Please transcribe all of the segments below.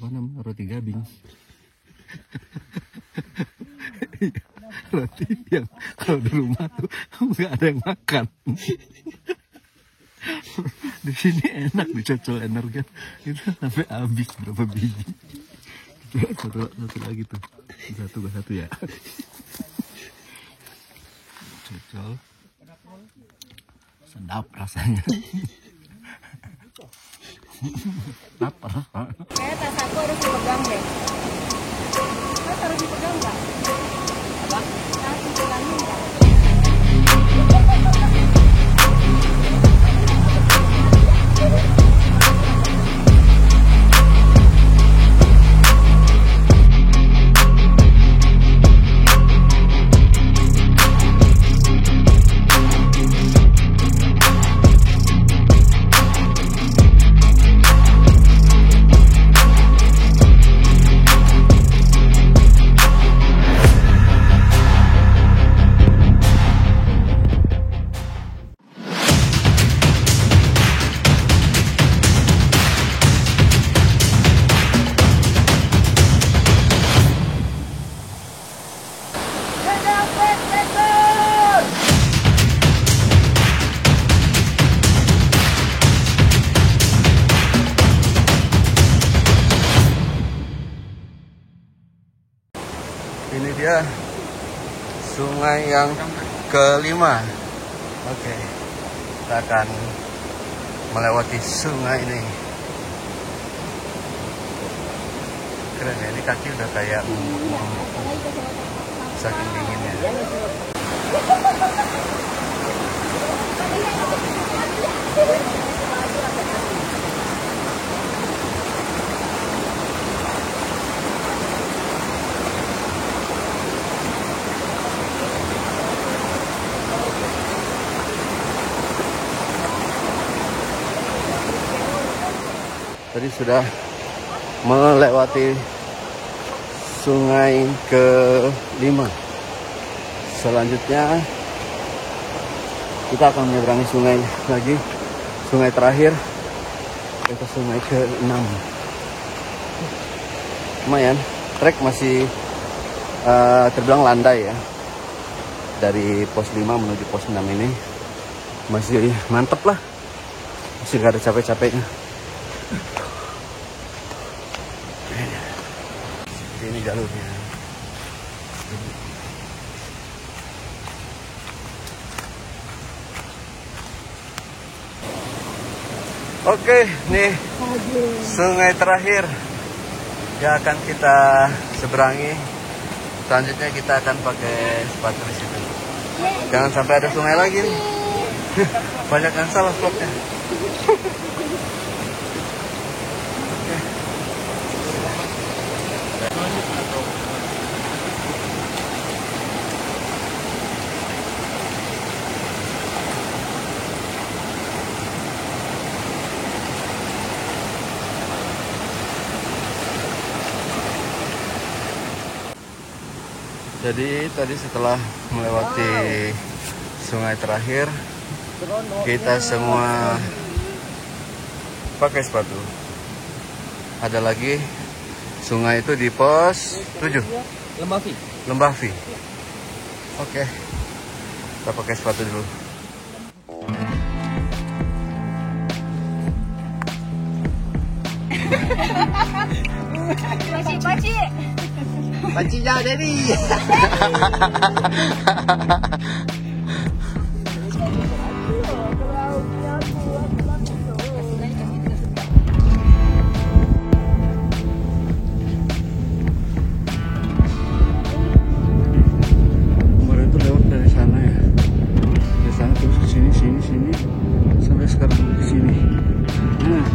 apa namanya, roti gabing. Roti yang kalau di rumah tuh nggak ada yang makan. Di sini enak dicocol energen itu sampai habis berapa biji. Satu lagi tuh, satu ya. Cocol, sedap rasanya. Lapar. Kayak tas aku harus dipegang deh. Mas harus dipegang nggak? Apa? Tas dipegangin nggak? Ini dia sungai yang kelima. Oke, kita akan melewati sungai ini. Keren ya, ini kaki udah kayak saking dinginnya. Tadi sudah melewati sungai ke-5. Selanjutnya kita akan menyeberangi sungai lagi, sungai terakhir, yaitu sungai ke-6. Lumayan, trek masih terbilang landai ya. Dari pos 5 menuju pos 6 ini masih mantep lah, masih gak ada capek-capeknya. Ini jalurnya. Oke, nih sungai terakhir yang akan kita seberangi. Selanjutnya kita akan pakai sepatu di situ. Jangan sampai ada sungai lagi nih. Banyak yang salah vlognya. Jadi tadi setelah melewati sungai terakhir, kita semua pakai sepatu. Ada lagi sungai itu di pos 7, Lembah Vi. Oke, kita pakai sepatu dulu. Paci. Paci jauh dari. Kemarin tuh lewat dari sana ya, dari sana terus ke sini sampai sekarang di sini. Nah,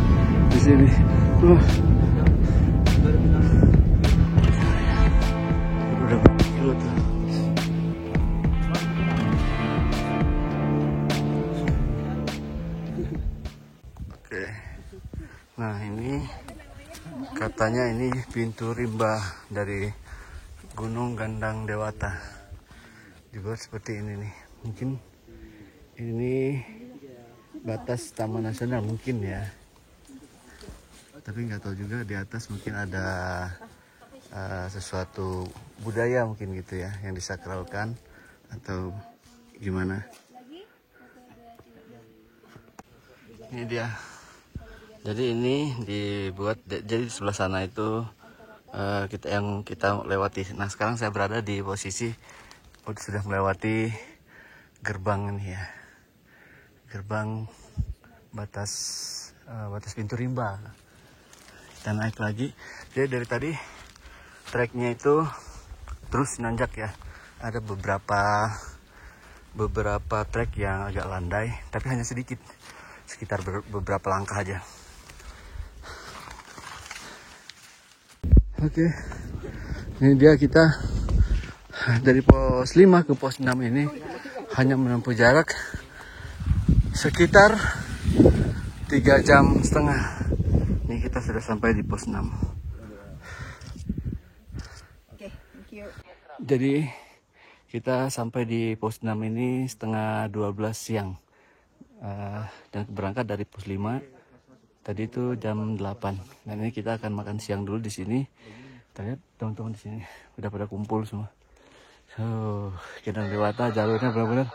di sini. Wah. Oke, nah ini katanya ini pintu rimba dari Gunung Gandang Dewata. Dibuat seperti ini nih. Mungkin ini batas Taman Nasional mungkin ya. Tapi nggak tahu juga di atas mungkin ada sesuatu budaya mungkin gitu ya yang disakralkan atau gimana. Ini dia. Jadi ini dibuat, jadi di sebelah sana itu kita lewati. Nah sekarang saya berada di posisi sudah melewati gerbang ini ya, gerbang batas pintu rimba. Kita naik lagi. Jadi dari tadi treknya itu terus nanjak ya. Ada beberapa trek yang agak landai, tapi hanya sedikit, sekitar beberapa langkah aja. Oke, ini dia kita dari pos 5 ke pos 6 ini hanya menempuh jarak sekitar 3,5 jam. Ini kita sudah sampai di pos 6. Oke, thank you. Jadi kita sampai di pos 6 ini setengah 12 siang. Dan berangkat dari pos 5 tadi itu jam 8. Dan ini kita akan makan siang dulu di sini. Kita lihat teman-teman di sini udah pada kumpul semua. Kita lewat jalurnya benar-benar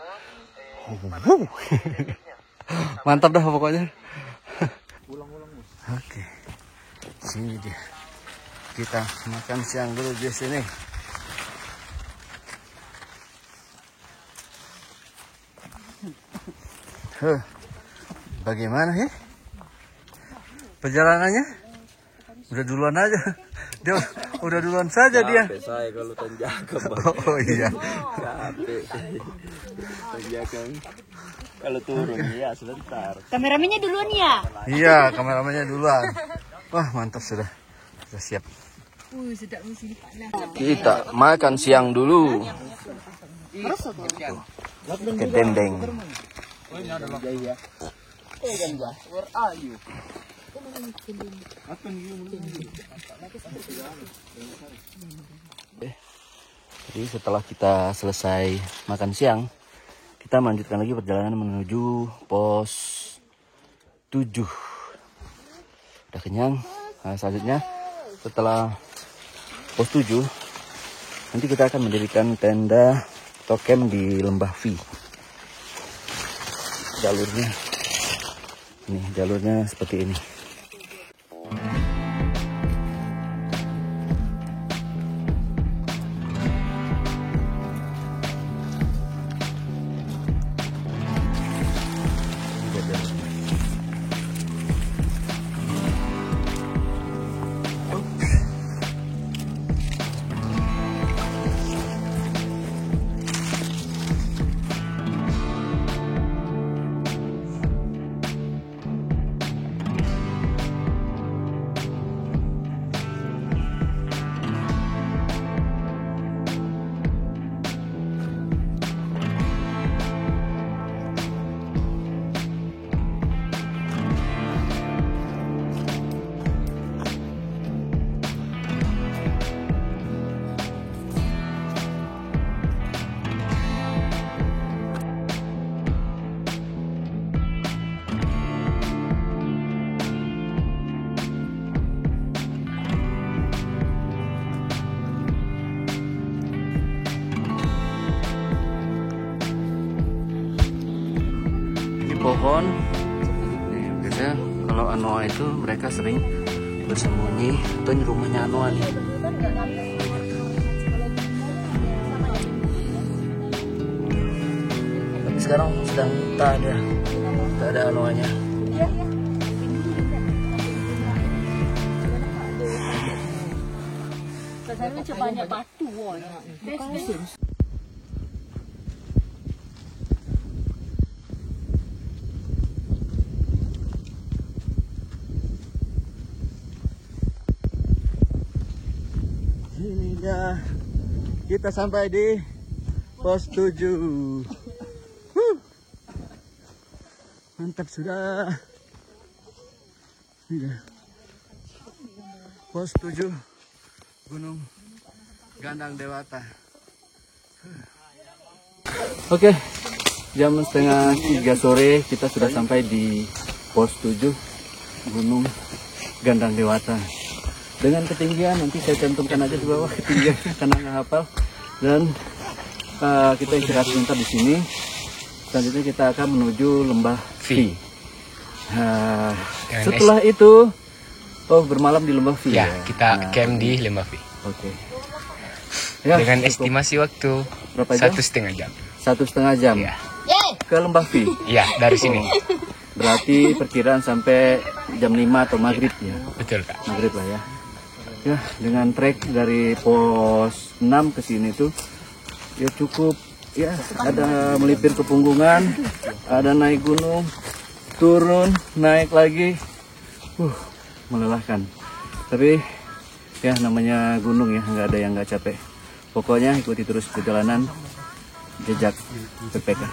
mantap dah pokoknya. Oke, sini dia. Kita makan siang dulu di sini. Bagaimana ya perjalanannya? Udah duluan aja. Dia udah duluan saja dia. Saya kalau tanjakan. Oh iya. Capek. Tanjakan. Kalau turun ya sebentar. Kameramennya duluan ya? Iya, kameramennya duluan. Wah, mantap sudah. Sudah siap. Sedap sini panas. Kita makan siang dulu. Ke dendeng. Where are you? Jadi setelah kita selesai makan siang, kita melanjutkan lagi perjalanan menuju pos 7. Udah kenyang. Nah, selanjutnya setelah pos 7 nanti kita akan mendirikan tenda atau camp di Lembah Vi. Jalurnya seperti ini. Pohon. Nih, biasanya kalau anoa itu mereka sering bersembunyi, atau ini rumahnya anoa nih. Tapi sekarang sedang tak ada anoanya. Sana macam banyak batu. Ini dia, kita sampai di pos 7. Mantap sudah. Ini dia, pos 7 Gunung Gandang Dewata. Oke, jam setengah 3 sore kita sudah sampai di pos 7 Gunung Gandang Dewata. Dengan ketinggian nanti saya cantumkan aja di bawah ketinggiannya karena nggak hafal. Dan kita istirahat sebentar di sini. Selanjutnya kita akan menuju lembah V. Setelah itu, bermalam di lembah V. Ya, kita camp di lembah V. Oke. Ya, Dengan cukup. estimasi waktu Berapa jam? 1,5 jam. 1,5 jam. Ya, Ke lembah V. ya dari sini. Berarti perkiraan sampai jam 5 atau maghrib ya. Betul Kak. Maghrib lah ya. Ya, dengan trek dari pos 6 ke sini tuh ya cukup ya, ada melipir ke Punggungan, ada naik gunung, turun, naik lagi. Melelahkan. Tapi ya namanya gunung ya, nggak ada yang nggak capek. Pokoknya ikuti terus perjalanan jejak PPK.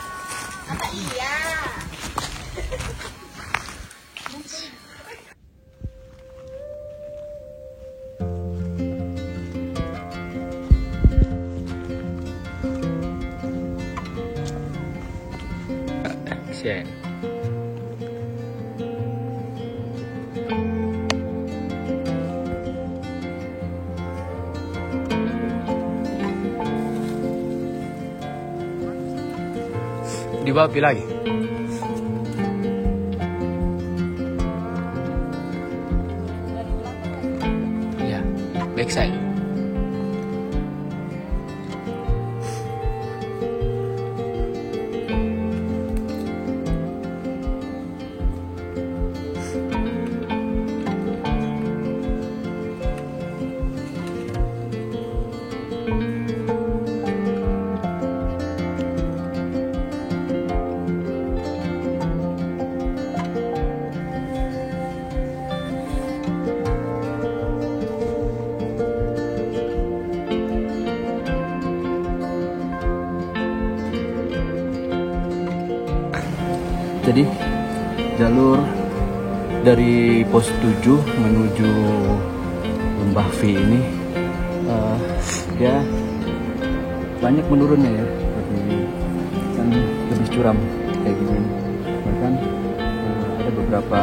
Siap. Di bawah api lagi. Ya, backside. Jadi jalur dari pos 7 menuju lembah V ini ya banyak menurunnya ya, kan lebih curam kayak gini. Bahkan ada beberapa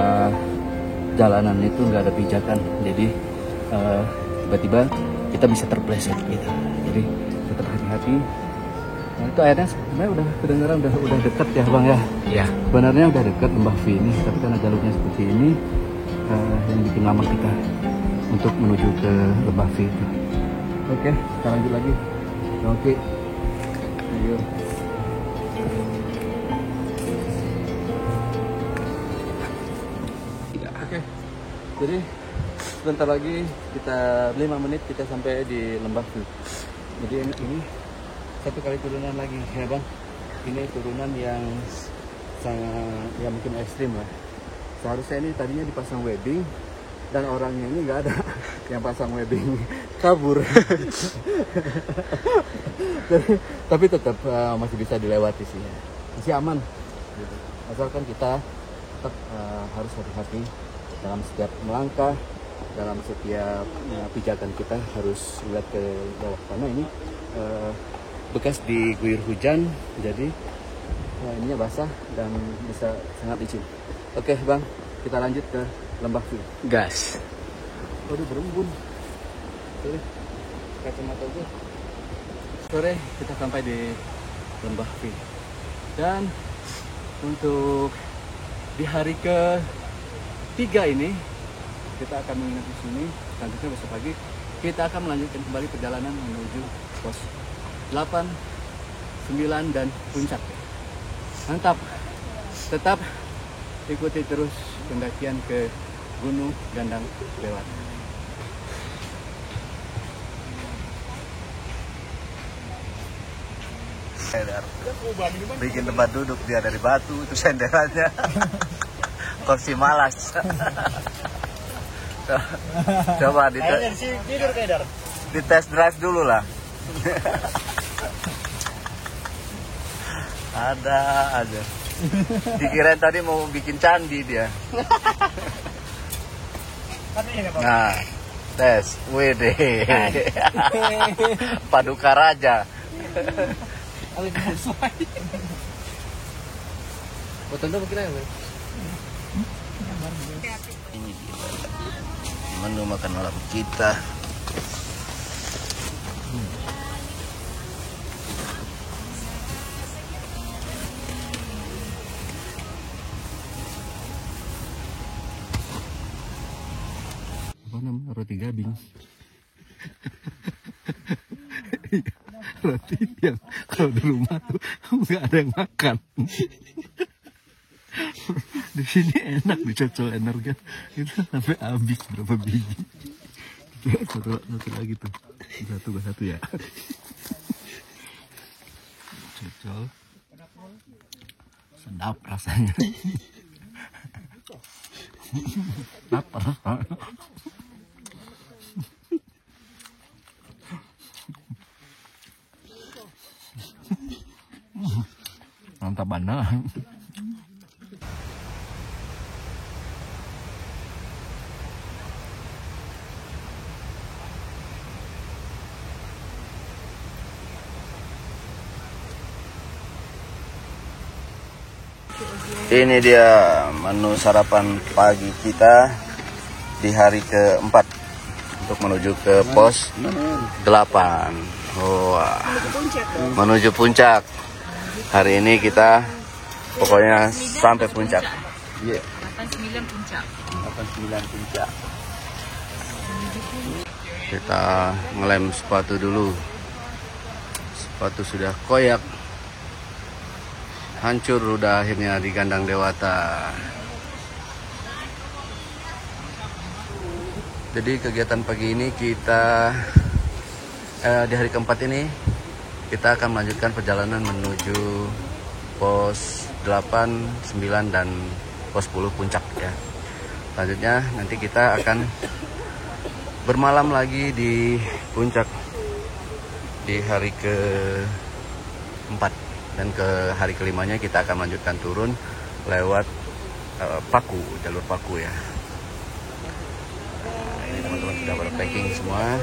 jalanan itu nggak ada pijakan, jadi tiba-tiba kita bisa terpleset gitu. Jadi tetap hati-hati. Nah, itu airnya sebenarnya udah kedengeran udah dekat ya Bang ya. Ya, Sebenarnya udah dekat lembah V ini, tapi karena jalurnya seperti ini yang bikin lama kita untuk menuju ke lembah V itu. Oke, kita lanjut lagi. Oke. Ayo. Oke. Jadi sebentar lagi kita 5 menit kita sampai di lembah V. Jadi ini satu kali turunan lagi ya Bang. Ini turunan yang sangat ya mungkin ekstrim lah. Seharusnya ini tadinya dipasang webbing dan orangnya ini nggak ada yang pasang webbing, kabur. Tapi tetap masih bisa dilewati sih ya. Masih aman gitu. Asalkan kita tetap harus hati-hati dalam setiap melangkah, dalam setiap pijakan kita harus lihat ke bawah karena ini bekas diguyur hujan, jadi ininya basah dan bisa sangat licin. Oke Bang, kita lanjut ke lembah V. gas. Waduh berembun. Sore, kacamata aja. Sore kita sampai di lembah V. Dan untuk di hari ke-3 ini kita akan menginap di sini. Selanjutnya besok pagi kita akan melanjutkan kembali perjalanan menuju pos 8, 9 dan puncak. Mantap. Tetap ikuti terus pendakian ke Gunung Gandang Dewata. Sender. Bikin tempat duduk dia dari batu itu senderannya. Kursi malas. Coba di test drive dulu lah. Ada aja. Dikirain tadi mau bikin candi dia. Nah, tes, WD. Paduka Raja. Foto mungkin aja. menu makan malam kita. Apa namanya? Roti gabing. Roti yang kalau di rumah tuh nggak ada yang makan. Di sini enak dicocol energen itu sampai habis berapa biji. Satu lagi tuh, satu ya. Cocol, sedap rasanya. Lapar. Mantap banget. Ini dia menu sarapan pagi kita di hari keempat untuk menuju ke pos 8. Wah, menuju puncak. Hari ini kita pokoknya sampai puncak. Iya. 89 puncak. 89 puncak. Kita ngelem sepatu dulu. Sepatu sudah koyak. Hancur udah akhirnya di kandang Dewata. Jadi kegiatan pagi ini kita di hari keempat ini kita akan melanjutkan perjalanan menuju pos 8, 9 dan pos 10 puncak ya. Selanjutnya nanti kita akan bermalam lagi di puncak di hari keempat. Dan ke hari kelimanya kita akan melanjutkan turun lewat jalur Paku ya. Nah, ini teman-teman sudah pada packing semua.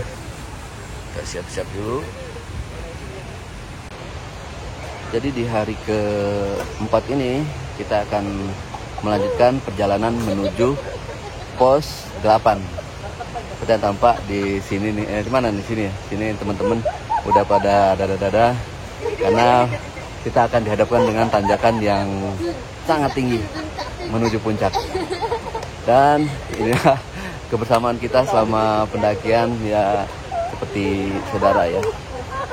Kita siap-siap dulu. Jadi di hari keempat ini kita akan melanjutkan perjalanan menuju pos 8. Seperti yang tampak di sini nih, di mana nih sini ya? Sini teman-teman udah pada dada-dada karena kita akan dihadapkan dengan tanjakan yang sangat tinggi menuju puncak. Dan inilah kebersamaan kita selama pendakian ya, seperti saudara ya.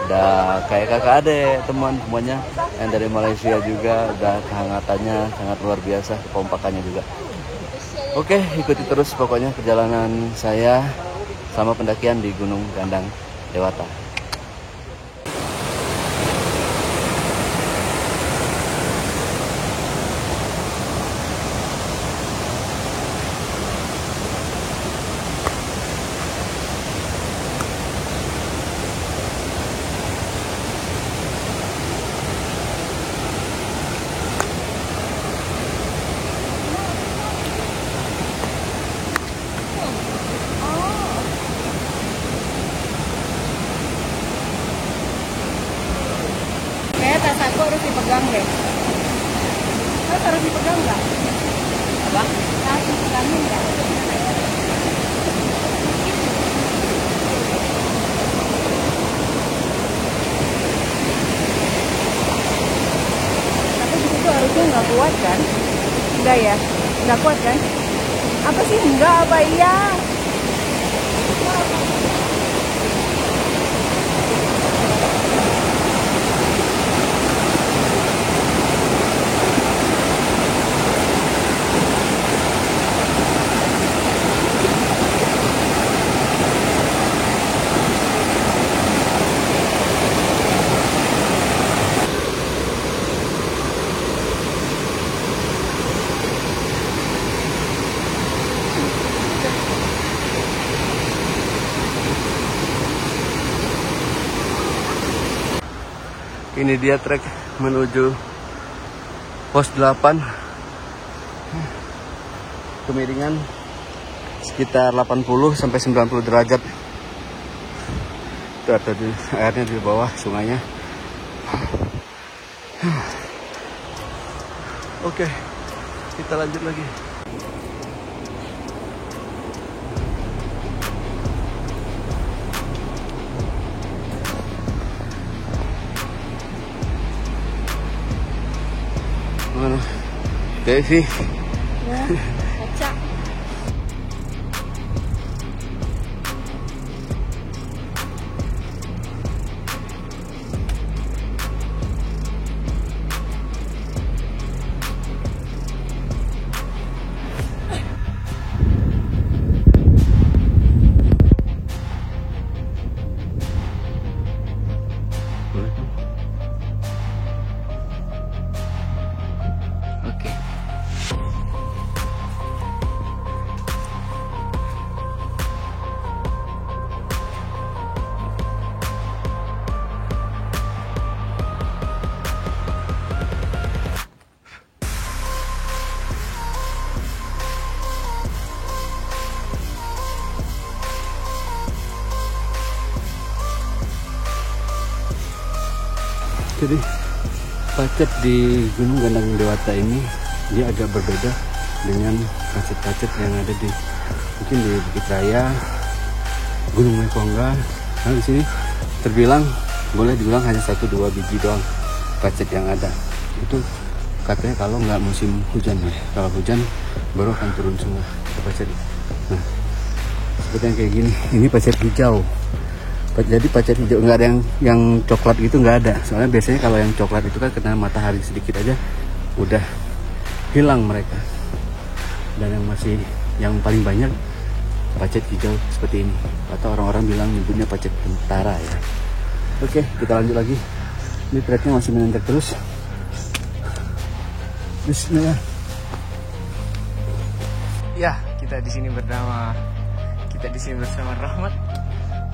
Udah kayak kakak adik, teman semuanya yang dari Malaysia juga, udah kehangatannya sangat luar biasa, kekompakannya juga. Oke, ikuti terus pokoknya perjalanan saya sama pendakian di Gunung Gandang Dewata. Tas aku harus dipegang deh. Tas harus dipegang nggak? Apa? Tas dipegangin nggak? Tapi di situ harusnya nggak kuat kan? Enggak ya? Nggak kuat kan? Apa sih enggak? Apa iya? Ini dia trek menuju pos 8. Kemiringan sekitar 80 sampai 90 derajat. Itu ada airnya di bawah sungainya. Oke, kita lanjut lagi. Devi. Ya, kaca. Oke. Jadi pacet di Gunung Gandang Dewata ini dia agak berbeda dengan pacet-pacet yang ada di mungkin di Bukit Raya, Gunung Mekongga. Nah di sini terbilang boleh dibilang hanya 1-2 biji doang pacet yang ada. Itu katanya kalau nggak musim hujan ya. Kalau hujan baru akan turun semua ke pacet. Nah seperti yang kayak gini, ini pacet hijau. Jadi pacet hijau nggak ada yang coklat gitu, nggak ada. Soalnya biasanya kalau yang coklat itu kan kena matahari sedikit aja udah hilang mereka. Dan yang paling banyak pacet hijau seperti ini, atau orang-orang bilang nyebutnya pacet tentara ya. Oke, kita lanjut lagi. Ini treknya masih menanjak terus. Bismillah. Ya, kita di sini bersama Rahmat.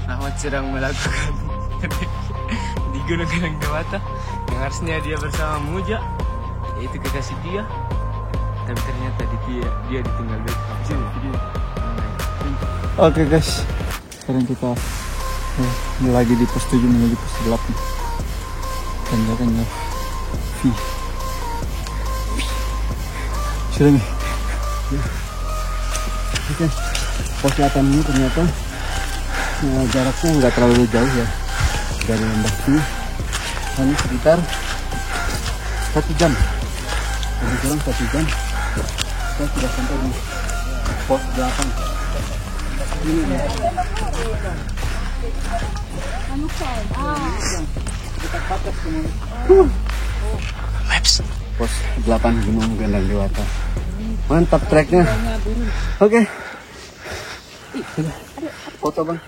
Rahmat sedang melakukan di Gunung Gandang Dewata yang harusnya dia bersama Muja, yaitu kekasih dia, tapi ternyata dia ditinggal dari video. Oke guys, sekarang kita lagi di pos 7 menuju pos 8. Tanjakannya V. Sudah nih. Oke, pos 8 ini ternyata jaraknya nggak terlalu jauh ya dari lembah sini. Ini sekitar 1 jam, lebih kurang 1 jam kita sudah sampai di pos 8 ini ya. Pos 8 Gunung Gandang Dewata. Mantap treknya. Oke. Foto bang.